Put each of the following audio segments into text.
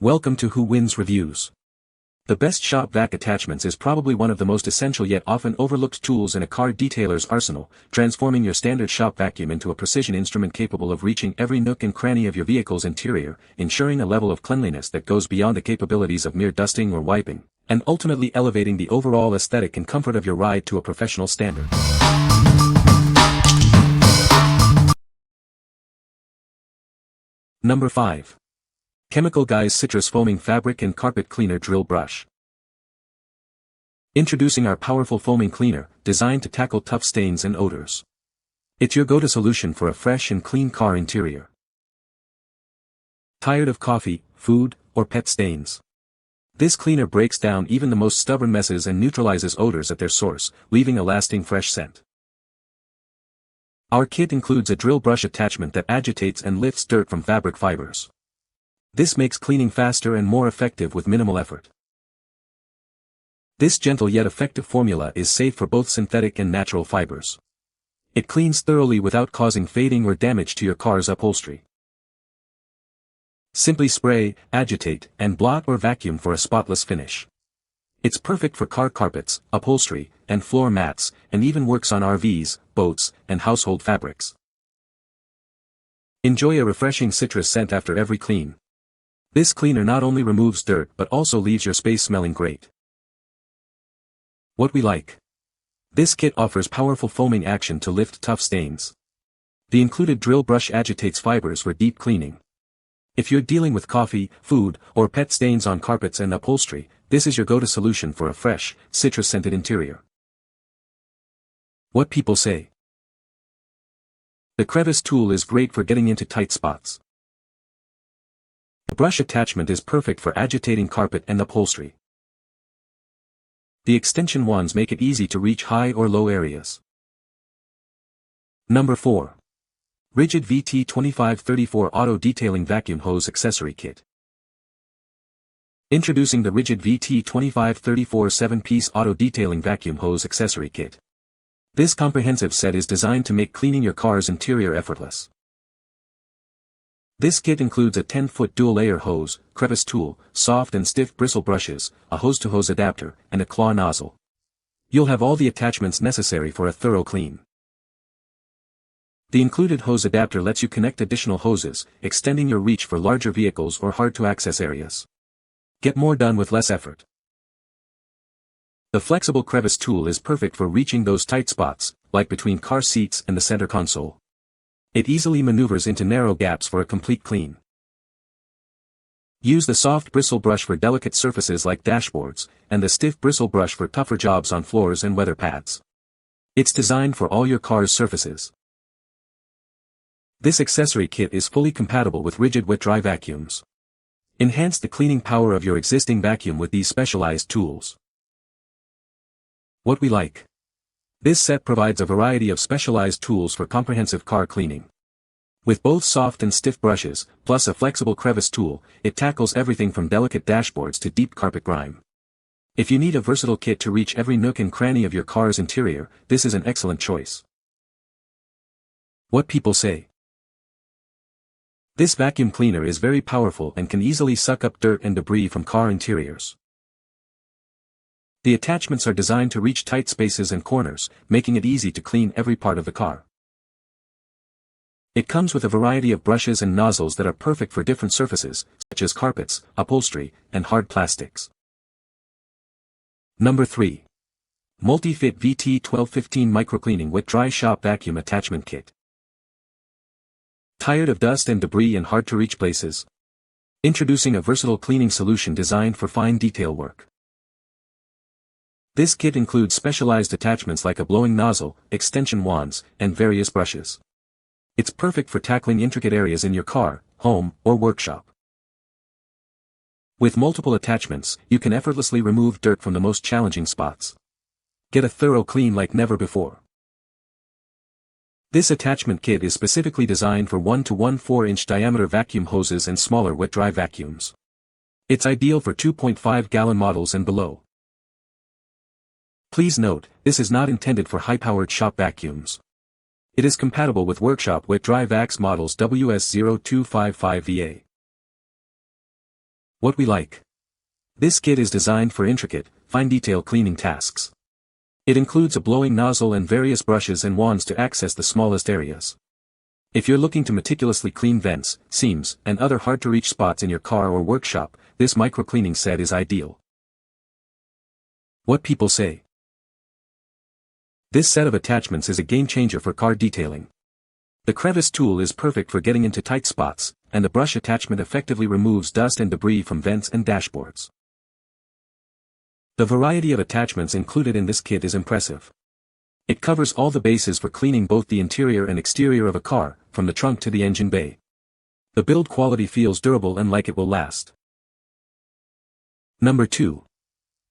Welcome to Who Wins Reviews. The best Shop Vac Attachments is probably one of the most essential yet often overlooked tools in a car detailer's arsenal, transforming your standard shop vacuum into a precision instrument capable of reaching every nook and cranny of your vehicle's interior, ensuring a level of cleanliness that goes beyond the capabilities of mere dusting or wiping, and ultimately elevating the overall aesthetic and comfort of your ride to a professional standard. Number 5. Chemical Guys Citrus Foaming Fabric and Carpet Cleaner Drill Brush. Introducing our powerful foaming cleaner, designed to tackle tough stains and odors. It's your go-to solution for a fresh and clean car interior. Tired of coffee, food, or pet stains? This cleaner breaks down even the most stubborn messes and neutralizes odors at their source, leaving a lasting fresh scent. Our kit includes a drill brush attachment that agitates and lifts dirt from fabric fibers. This makes cleaning faster and more effective with minimal effort. This gentle yet effective formula is safe for both synthetic and natural fibers. It cleans thoroughly without causing fading or damage to your car's upholstery. Simply spray, agitate, and blot or vacuum for a spotless finish. It's perfect for car carpets, upholstery, and floor mats, and even works on RVs, boats, and household fabrics. Enjoy a refreshing citrus scent after every clean. This cleaner not only removes dirt but also leaves your space smelling great. What we like. This kit offers powerful foaming action to lift tough stains. The included drill brush agitates fibers for deep cleaning. If you're dealing with coffee, food, or pet stains on carpets and upholstery, this is your go-to solution for a fresh, citrus-scented interior. What people say. The Crevice tool is great for getting into tight spots. The brush attachment is perfect for agitating carpet and upholstery. The extension wands make it easy to reach high or low areas. Number 4. RIDGID VT2534 Auto Detailing Vacuum Hose Accessory Kit. Introducing the RIDGID VT2534 7-piece Auto Detailing Vacuum Hose Accessory Kit. This comprehensive set is designed to make cleaning your car's interior effortless. This kit includes a 10-foot dual-layer hose, crevice tool, soft and stiff bristle brushes, a hose-to-hose adapter, and a claw nozzle. You'll have all the attachments necessary for a thorough clean. The included hose adapter lets you connect additional hoses, extending your reach for larger vehicles or hard-to-access areas. Get more done with less effort. The flexible crevice tool is perfect for reaching those tight spots, like between car seats and the center console. It easily maneuvers into narrow gaps for a complete clean. Use the soft bristle brush for delicate surfaces like dashboards, and the stiff bristle brush for tougher jobs on floors and weather pads. It's designed for all your car's surfaces. This accessory kit is fully compatible with RIDGID wet-dry vacuums. Enhance the cleaning power of your existing vacuum with these specialized tools. What we like. This set provides a variety of specialized tools for comprehensive car cleaning. With both soft and stiff brushes, plus a flexible crevice tool, it tackles everything from delicate dashboards to deep carpet grime. If you need a versatile kit to reach every nook and cranny of your car's interior, this is an excellent choice. What people say. This vacuum cleaner is very powerful and can easily suck up dirt and debris from car interiors. The attachments are designed to reach tight spaces and corners, making it easy to clean every part of the car. It comes with a variety of brushes and nozzles that are perfect for different surfaces, such as carpets, upholstery, and hard plastics. Number 3. Multi-Fit VT1215 Microcleaning Wet-Dry Shop Vacuum Attachment Kit. Tired of dust and debris in hard-to-reach places? Introducing a versatile cleaning solution designed for fine detail work. This kit includes specialized attachments like a blowing nozzle, extension wands, and various brushes. It's perfect for tackling intricate areas in your car, home, or workshop. With multiple attachments, you can effortlessly remove dirt from the most challenging spots. Get a thorough clean like never before. This attachment kit is specifically designed for 1 to 1/4-inch diameter vacuum hoses and smaller wet-dry vacuums. It's ideal for 2.5-gallon models and below. Please note, this is not intended for high-powered shop vacuums. It is compatible with workshop wet-dry Vacs models WS0255VA. What we like. This kit is designed for intricate, fine-detail cleaning tasks. It includes a blowing nozzle and various brushes and wands to access the smallest areas. If you're looking to meticulously clean vents, seams, and other hard-to-reach spots in your car or workshop, this micro-cleaning set is ideal. What people say. This set of attachments is a game-changer for car detailing. The Crevice tool is perfect for getting into tight spots, and the brush attachment effectively removes dust and debris from vents and dashboards. The variety of attachments included in this kit is impressive. It covers all the bases for cleaning both the interior and exterior of a car, from the trunk to the engine bay. The build quality feels durable and like it will last. Number 2.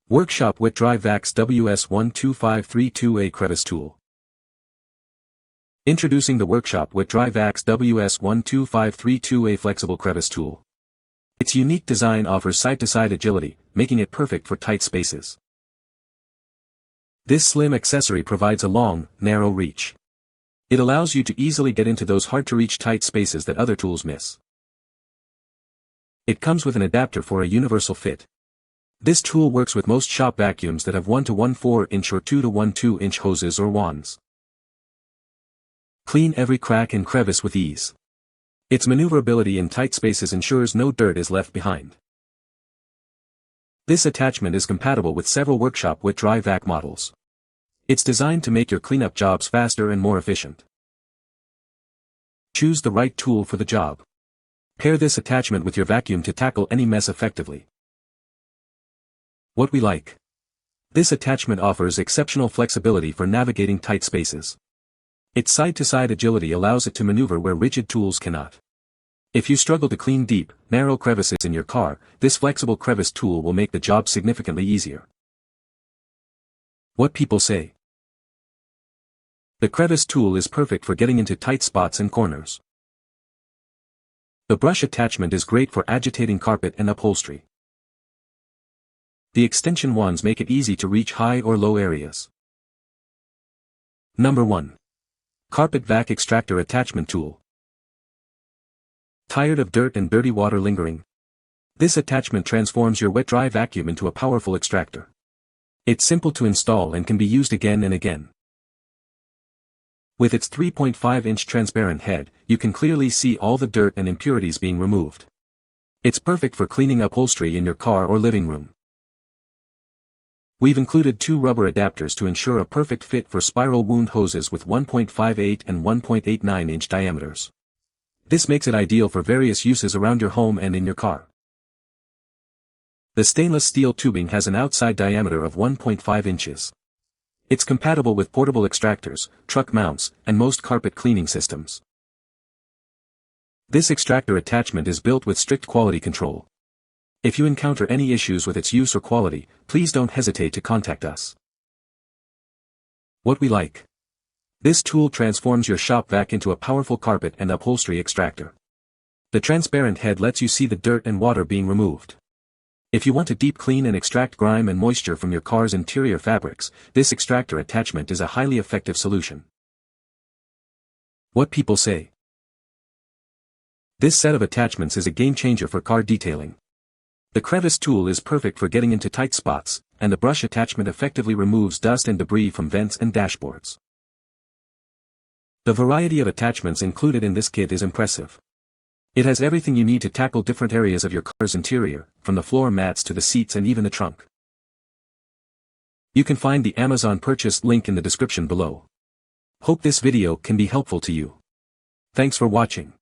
Workshop Wet Dry Vacs WS12532A Crevice Tool. Introducing the Workshop Wet Dry Vacs WS12532A Flexible Crevice Tool. Its unique design offers side-to-side agility, making it perfect for tight spaces. This slim accessory provides a long, narrow reach. It allows you to easily get into those hard-to-reach tight spaces that other tools miss. It comes with an adapter for a universal fit. This tool works with most shop vacuums that have 1 to 1/4 inch or 2 to 1/2 inch hoses or wands. Clean every crack and crevice with ease. Its maneuverability in tight spaces ensures no dirt is left behind. This attachment is compatible with several Workshop Wet Dry Vac models. It's designed to make your cleanup jobs faster and more efficient. Choose the right tool for the job. Pair this attachment with your vacuum to tackle any mess effectively. What we like. This attachment offers exceptional flexibility for navigating tight spaces. Its side-to-side agility allows it to maneuver where rigid tools cannot. If you struggle to clean deep, narrow crevices in your car, this flexible crevice tool will make the job significantly easier. What people say. The crevice tool is perfect for getting into tight spots and corners. The brush attachment is great for agitating carpet and upholstery. The extension wands make it easy to reach high or low areas. Number 1. Carpet Vac Extractor Attachment Tool. Tired of dirt and dirty water lingering? This attachment transforms your wet-dry vacuum into a powerful extractor. It's simple to install and can be used again and again. With its 3.5-inch transparent head, you can clearly see all the dirt and impurities being removed. It's perfect for cleaning upholstery in your car or living room. We've included 2 rubber adapters to ensure a perfect fit for spiral wound hoses with 1.58 and 1.89 inch diameters. This makes it ideal for various uses around your home and in your car. The stainless steel tubing has an outside diameter of 1.5 inches. It's compatible with portable extractors, truck mounts, and most carpet cleaning systems. This extractor attachment is built with strict quality control. If you encounter any issues with its use or quality, please don't hesitate to contact us. What we like. This tool transforms your shop vac into a powerful carpet and upholstery extractor. The transparent head lets you see the dirt and water being removed. If you want to deep clean and extract grime and moisture from your car's interior fabrics, this extractor attachment is a highly effective solution. What people say. This set of attachments is a game-changer for car detailing. The Crevice tool is perfect for getting into tight spots, and the brush attachment effectively removes dust and debris from vents and dashboards. The variety of attachments included in this kit is impressive. It has everything you need to tackle different areas of your car's interior, from the floor mats to the seats and even the trunk. You can find the Amazon purchase link in the description below. Hope this video can be helpful to you. Thanks for watching.